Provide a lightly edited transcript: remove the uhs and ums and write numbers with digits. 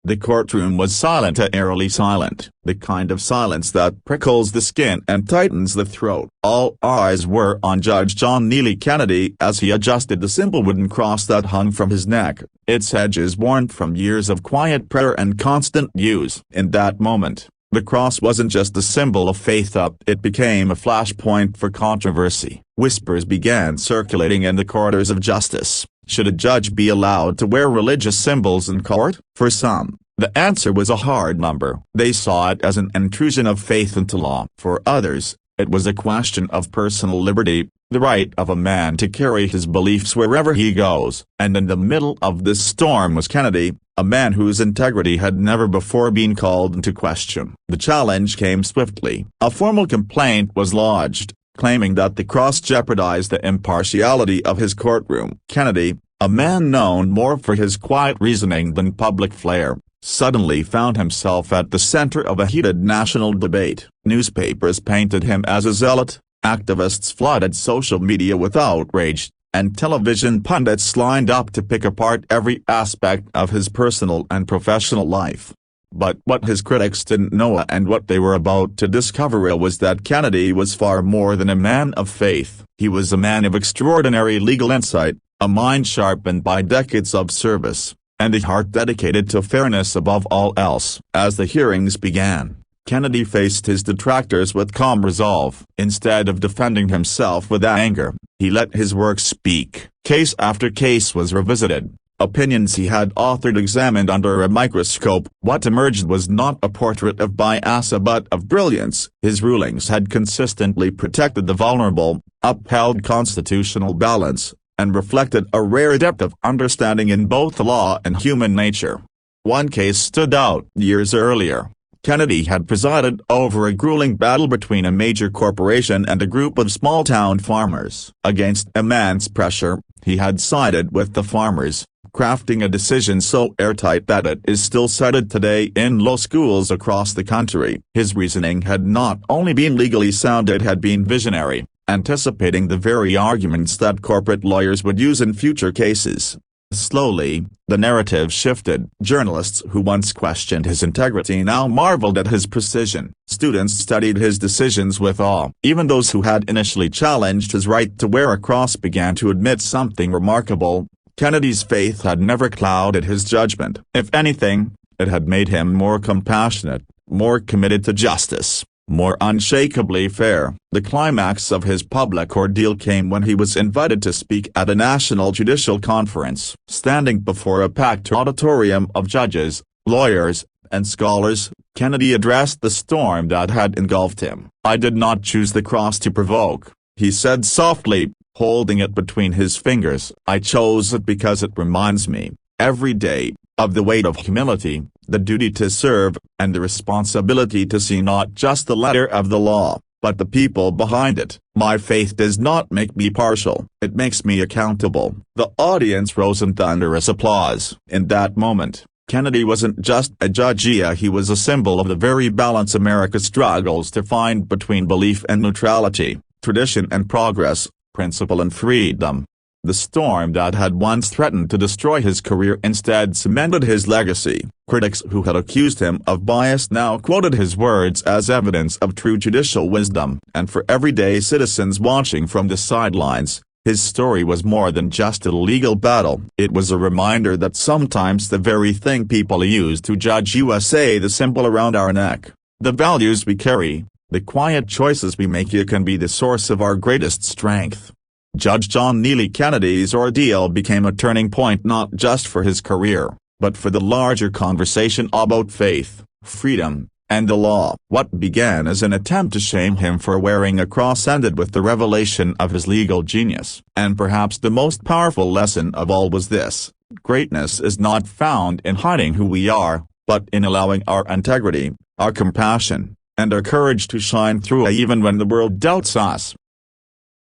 The courtroom was silent, eerily silent, the kind of silence that prickles the skin and tightens the throat. All eyes were on Judge John Neely Kennedy as he adjusted the simple wooden cross that hung from his neck, its edges worn from years of quiet prayer and constant use. In that moment, the cross wasn't just a symbol of faith, it became a flashpoint for controversy. Whispers began circulating in the corridors of justice. Should a judge be allowed to wear religious symbols in court? For some, the answer was a hard number. They saw it as an intrusion of faith into law. For others, it was a question of personal liberty, the right of a man to carry his beliefs wherever he goes. And in the middle of this storm was Kennedy, a man whose integrity had never before been called into question. The challenge came swiftly. A formal complaint was lodged, claiming that the cross jeopardized the impartiality of his courtroom. Kennedy, a man known more for his quiet reasoning than public flair, suddenly found himself at the center of a heated national debate. Newspapers painted him as a zealot, activists flooded social media with outrage, and television pundits lined up to pick apart every aspect of his personal and professional life. But what his critics didn't know, and what they were about to discover, was that Kennedy was far more than a man of faith. He was a man of extraordinary legal insight, a mind sharpened by decades of service, and a heart dedicated to fairness above all else. As the hearings began, Kennedy faced his detractors with calm resolve. Instead of defending himself with anger, he let his work speak. Case after case was revisited. Opinions he had authored examined under a microscope. What emerged was not a portrait of bias but of brilliance. His rulings had consistently protected the vulnerable, upheld constitutional balance, and reflected a rare depth of understanding in both law and human nature. One case stood out. Years earlier, Kennedy had presided over a grueling battle between a major corporation and a group of small-town farmers. Against immense pressure, he had sided with the farmers, crafting a decision so airtight that it is still cited today in law schools across the country. His reasoning had not only been legally sound, it had been visionary, anticipating the very arguments that corporate lawyers would use in future cases. Slowly, the narrative shifted. Journalists who once questioned his integrity now marveled at his precision. Students studied his decisions with awe. Even those who had initially challenged his right to wear a cross began to admit something remarkable. Kennedy's faith had never clouded his judgment. If anything, it had made him more compassionate, more committed to justice, more unshakably fair. The climax of his public ordeal came when he was invited to speak at a national judicial conference. Standing before a packed auditorium of judges, lawyers, and scholars, Kennedy addressed the storm that had engulfed him. "I did not choose the cross to provoke," he said softly, holding it between his fingers. "I chose it because it reminds me, every day, of the weight of humility, the duty to serve, and the responsibility to see not just the letter of the law, but the people behind it. My faith does not make me partial, it makes me accountable." The audience rose in thunderous applause. In that moment, Kennedy wasn't just a judge, he was a symbol of the very balance America struggles to find between belief and neutrality, tradition and progress, principle and freedom. The storm that had once threatened to destroy his career instead cemented his legacy. Critics who had accused him of bias now quoted his words as evidence of true judicial wisdom. And for everyday citizens watching from the sidelines, his story was more than just a legal battle. It was a reminder that sometimes the very thing people use to judge USA, the symbol around our neck, the values we carry, the quiet choices we make, can be the source of our greatest strength. Judge John Neely Kennedy's ordeal became a turning point not just for his career, but for the larger conversation about faith, freedom, and the law. What began as an attempt to shame him for wearing a cross ended with the revelation of his legal genius. And perhaps the most powerful lesson of all was this: greatness is not found in hiding who we are, but in allowing our integrity, our compassion, and our courage to shine through even when the world doubts us.